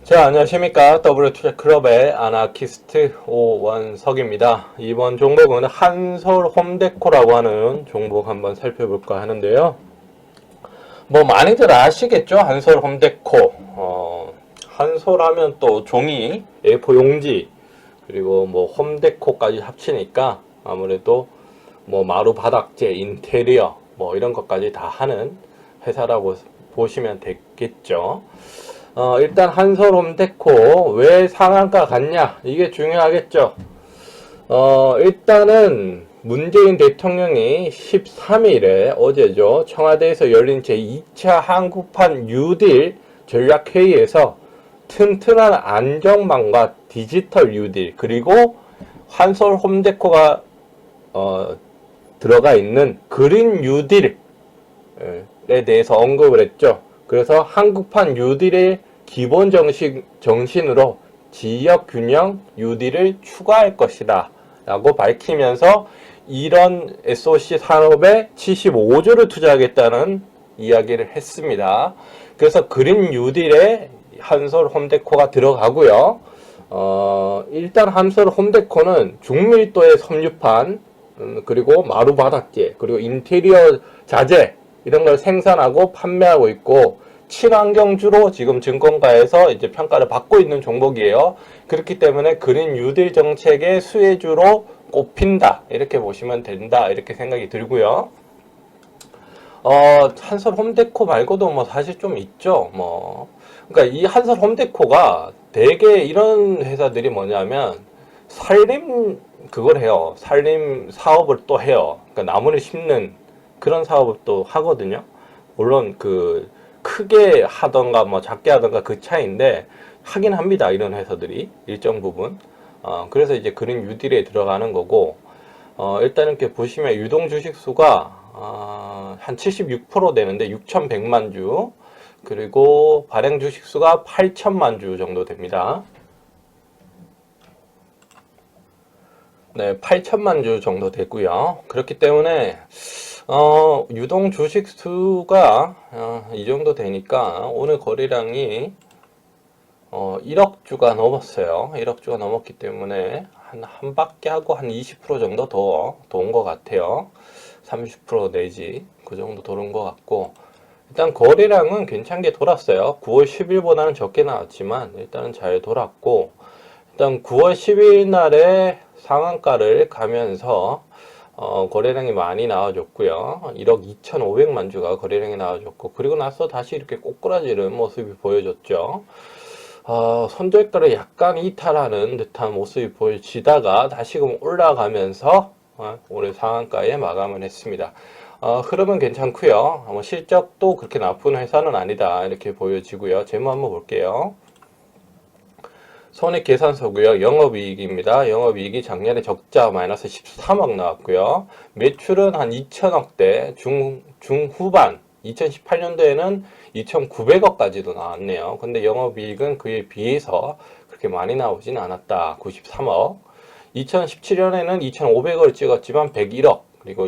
자, 안녕하십니까. W투자클럽의 아나키스트 오원석입니다. 이번 종목은 한솔 홈데코라고 하는 종목 한번 살펴볼까 하는데요. 뭐 많이들 아시겠죠? 한솔 홈데코. 한솔 하면 또 종이, A4 용지, 그리고 뭐 홈데코까지 합치니까 아무래도 뭐 마루 바닥재, 인테리어, 뭐 이런 것까지 다 하는 회사라고 보시면 되겠죠. 일단 한솔 홈데코 왜 상한가 갔냐? 이게 중요하겠죠. 일단은 문재인 대통령이 13일에 어제죠. 청와대에서 열린 제2차 한국판 뉴딜 전략회의에서 튼튼한 안정망과 디지털 뉴딜 그리고 한솔 홈데코가 들어가 있는 그린 뉴딜에 대해서 언급을 했죠. 그래서 한국판 뉴딜의 기본 정신으로 지역 균형 뉴딜을 추가할 것이다 라고 밝히면서 이런 SOC 산업에 75조를 투자하겠다는 이야기를 했습니다. 그래서 그린 뉴딜에 한솔 홈데코가 들어가고요. 일단 한솔 홈데코는 중밀도의 섬유판 그리고 마루 바닥재 그리고 인테리어 자재 이런 걸 생산하고 판매하고 있고 친환경주로 지금 증권가에서 이제 평가를 받고 있는 종목이에요. 그렇기 때문에 그린 뉴딜 정책의 수혜주로 꼽힌다 이렇게 보시면 된다 이렇게 생각이 들고요. 한솔 홈데코 말고도 뭐 사실 좀 있죠. 그러니까 이 한솔 홈데코가 되게 이런 회사들이 뭐냐면 산림 그걸 해요. 산림 사업을 또 해요. 그러니까 나무를 심는 그런 사업을 또 하거든요. 물론 그 크게 하던가 뭐 작게 하던가 그 차이인데 하긴 합니다. 이런 회사들이 일정 부분. 그래서 이제 그린 뉴딜에 들어가는 거고 일단 이렇게 보시면 유동 주식 수가 한 76% 되는데 6,100만 주 그리고 발행 주식 수가 8천만 주 정도 됩니다. 네, 8천만 주 정도 되고요. 그렇기 때문에 유동 주식 수가 이 정도 되니까 오늘 거래량이 1억 주가 넘었어요. 1억 주가 넘었기 때문에 한 바퀴 하고 한 20% 정도 더 온 것 같아요. 30% 내지 그 정도 도는 것 같고 일단 거래량은 괜찮게 돌았어요. 9월 10일보다는 적게 나왔지만 일단은 잘 돌았고 일단 9월 10일 날에 상한가를 가면서 거래량이 많이 나와줬고요. 1억 2,500만 주가 거래량이 나와줬고 그리고 나서 다시 이렇게 꼬꾸라지는 모습이 보여줬죠. 손절가를 약간 이탈하는 듯한 모습이 보여지다가 다시금 올라가면서 올해 상한가에 마감을 했습니다. 흐름은 괜찮고요. 실적도 그렇게 나쁜 회사는 아니다 이렇게 보여지고요. 재무 한번 볼게요. 손익계산서고요. 영업이익입니다. 영업이익이 작년에 적자 마이너스 13억 나왔고요. 매출은 한 2천억대 중후반 2018년도에는 2,900억까지도 나왔네요. 근데 영업이익은 그에 비해서 그렇게 많이 나오진 않았다. 93억. 2017년에는 2,500억을 찍었지만 101억. 그리고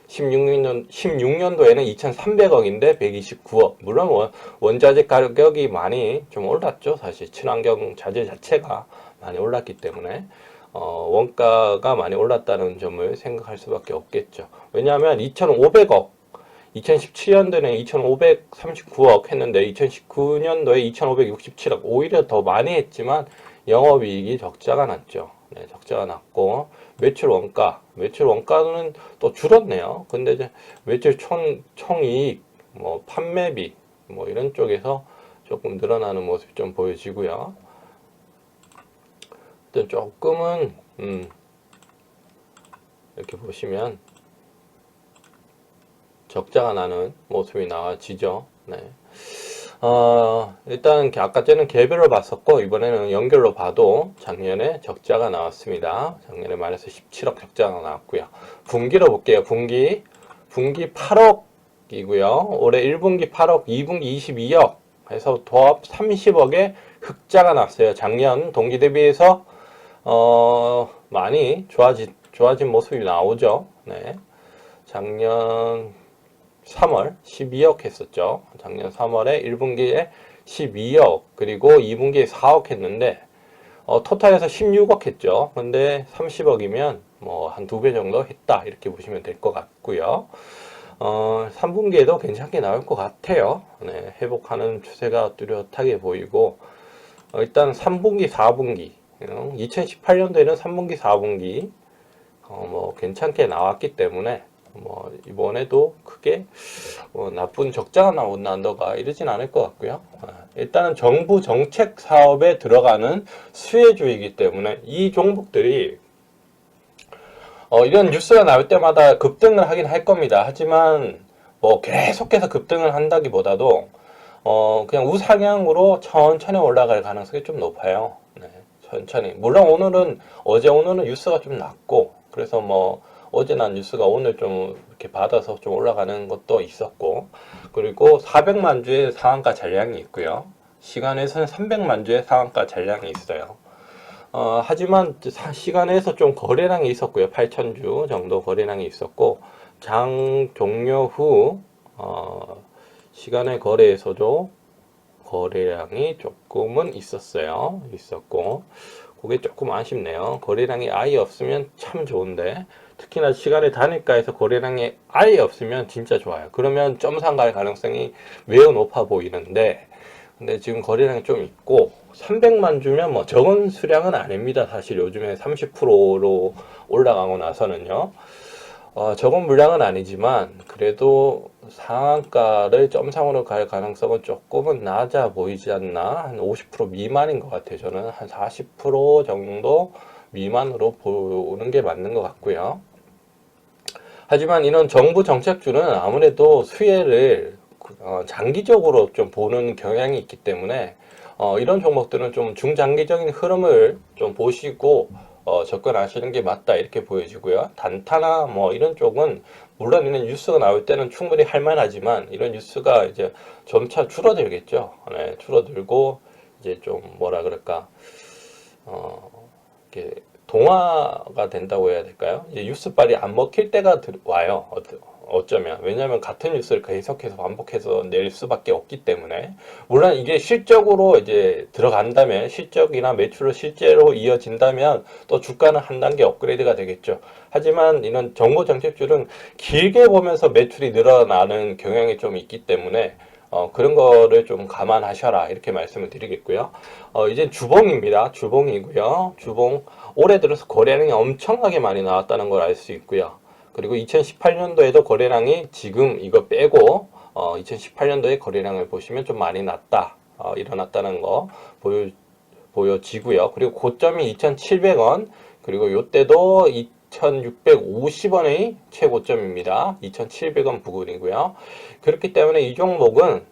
16년도에는 2,300억인데 129억. 물론 원자재 가격이 많이 좀 올랐죠. 사실 친환경 자재 자체가 많이 올랐기 때문에 원가가 많이 올랐다는 점을 생각할 수밖에 없겠죠. 왜냐하면 2,500억 2017년도에는 2,539억 했는데 2019년도에 2,567억 오히려 더 많이 했지만 영업이익이 적자가 났죠. 네, 적자가 났고 매출 원가는 또 줄었네요. 근데 이제 매출 총이익, 뭐 판매비, 뭐 이런 쪽에서 조금 늘어나는 모습이 좀 보여지고요. 일단 조금은 이렇게 보시면 적자가 나는 모습이 나와지죠. 네. 일단 아까 전에는 개별로 봤었고 이번에는 연결로 봐도 작년에 적자가 나왔습니다. 작년에 마이너스 17억 적자가 나왔고요. 분기로 볼게요. 분기 8억이고요. 올해 1분기 8억, 2분기 22억 해서 도합 30억의 흑자가 났어요. 작년 동기 대비해서 많이 좋아진 모습이 나오죠. 네. 작년 3월 12억 했었죠. 작년 3월에 1분기에 12억, 그리고 2분기에 4억 했는데, 토탈에서 16억 했죠. 근데 30억이면 뭐 한 2배 정도 했다, 이렇게 보시면 될 것 같고요. 3분기에도 괜찮게 나올 것 같아요. 네, 회복하는 추세가 뚜렷하게 보이고, 일단 3분기, 4분기, 2018년도에는 3분기, 4분기, 뭐 괜찮게 나왔기 때문에, 뭐 이번에도 크게 나쁜 적자가 나온다던가 이러진 않을 것 같고요. 일단은 정부 정책 사업에 들어가는 수혜주이기 때문에 이 종목들이 이런 뉴스가 나올 때마다 급등을 하긴 할 겁니다. 하지만 뭐 계속해서 급등을 한다기보다도 그냥 우상향으로 천천히 올라갈 가능성이 좀 높아요. 네, 천천히. 물론 오늘은 뉴스가 좀 낮고, 그래서 뭐 어제 난 뉴스가 오늘 좀 이렇게 받아서 좀 올라가는 것도 있었고, 그리고 400만 주의 상한가 잔량이 있고요. 시간에서는 300만 주의 상한가 잔량이 있어요. 하지만 시간에서 좀 거래량이 있었고요. 8,000주 정도 거래량이 있었고, 장 종료 후 시간의 거래에서도 거래량이 조금은 있었고, 그게 조금 아쉽네요. 거래량이 아예 없으면 참 좋은데, 특히나 시간의 단일가에서 거래량이 아예 없으면 진짜 좋아요. 그러면 점상 갈 가능성이 매우 높아 보이는데, 근데 지금 거래량이 좀 있고, 300만 주면 뭐 적은 수량은 아닙니다. 사실 요즘에 30%로 올라가고 나서는요. 적은 물량은 아니지만 그래도 상한가를 점상으로 갈 가능성은 조금은 낮아 보이지 않나. 한 50% 미만인 것 같아요. 저는 한 40% 정도 미만으로 보는 게 맞는 것 같고요. 하지만 이런 정부 정책주는 아무래도 수혜를 장기적으로 좀 보는 경향이 있기 때문에 이런 종목들은 좀 중장기적인 흐름을 좀 보시고 접근하시는 게 맞다, 이렇게 보여지고요. 단타나 뭐 이런 쪽은 물론 이런 뉴스가 나올 때는 충분히 할 만하지만 이런 뉴스가 이제 점차 줄어들겠죠. 네, 줄어들고 이제 좀 뭐라 그럴까, 이렇게 동화가 된다고 해야 될까요? 이제 뉴스빨이 안 먹힐 때가 와요. 어쩌면. 왜냐하면 같은 뉴스를 계속해서 반복해서 낼 수밖에 없기 때문에. 물론 이게 실적으로 이제 들어간다면, 실적이나 매출로 실제로 이어진다면 또 주가는 한 단계 업그레이드가 되겠죠. 하지만 이런 정보 정책줄은 길게 보면서 매출이 늘어나는 경향이 좀 있기 때문에 그런 거를 좀 감안하셔라, 이렇게 말씀을 드리겠고요. 이제 주봉입니다. 주봉이고요. 주봉 올해 들어서 거래량이 엄청나게 많이 나왔다는 걸 알 수 있고요. 그리고 2018년도에도 거래량이 지금 이거 빼고 2018년도에 거래량을 보시면 좀 많이 일어났다는 거 보여지고요. 그리고 고점이 2,700원, 그리고 요때도 2,650원의 최고점입니다. 2,700원 부근이고요. 그렇기 때문에 이 종목은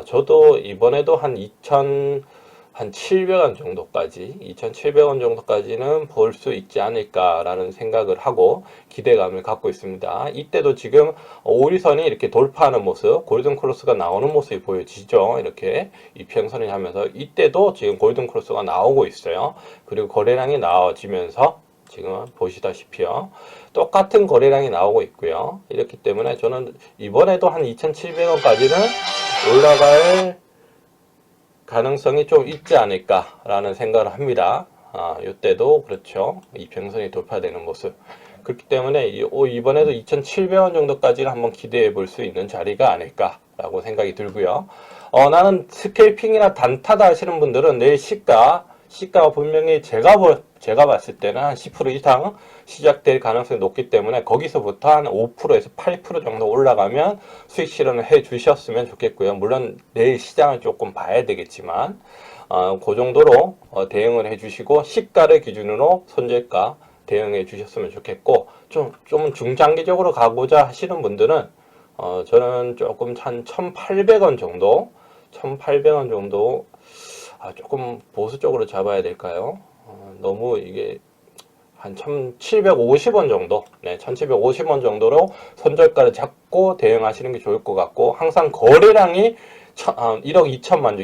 저도 이번에도 한 2,700원 정도까지, 2,700원 정도까지는 볼 수 있지 않을까라는 생각을 하고 기대감을 갖고 있습니다. 이때도 지금 5일선이 이렇게 돌파하는 모습, 골든 크로스가 나오는 모습이 보여지죠. 이렇게 이평선을 하면서 이때도 지금 골든 크로스가 나오고 있어요. 그리고 거래량이 나와지면서 지금 보시다시피요, 똑같은 거래량이 나오고 있고요. 이렇기 때문에 저는 이번에도 한 2,700원까지는 올라갈 가능성이 좀 있지 않을까라는 생각을 합니다. 이때도 그렇죠. 이평선이 돌파되는 모습. 그렇기 때문에 이번에도 2,700원 정도까지는 한번 기대해 볼 수 있는 자리가 아닐까라고 생각이 들고요. 나는 스캘핑이나 단타다 하시는 분들은 내일 시가가 분명히 제가 봤을 때는 한 10% 이상 시작될 가능성이 높기 때문에 거기서부터 한 5%에서 8% 정도 올라가면 수익 실현을 해 주셨으면 좋겠고요. 물론 내일 시장을 조금 봐야 되겠지만 그 정도로 대응을 해 주시고, 시가를 기준으로 손절가 대응해 주셨으면 좋겠고, 좀 중장기적으로 가고자 하시는 분들은 저는 조금 한 1,800원 정도 조금 보수적으로 잡아야 될까요? 너무 이게 한 1,750원 정도, 1,750원 정도로 손절가를 잡고 대응하시는 게 좋을 것 같고, 항상 거래량이 1억 2천만 주,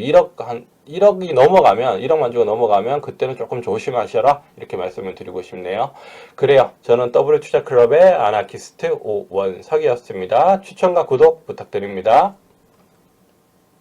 1억이 넘어가면 1억만 주고 넘어가면 그때는 조금 조심하셔라 이렇게 말씀을 드리고 싶네요. 그래요. 저는 W투자클럽의 아나키스트 오원석이었습니다. 추천과 구독 부탁드립니다.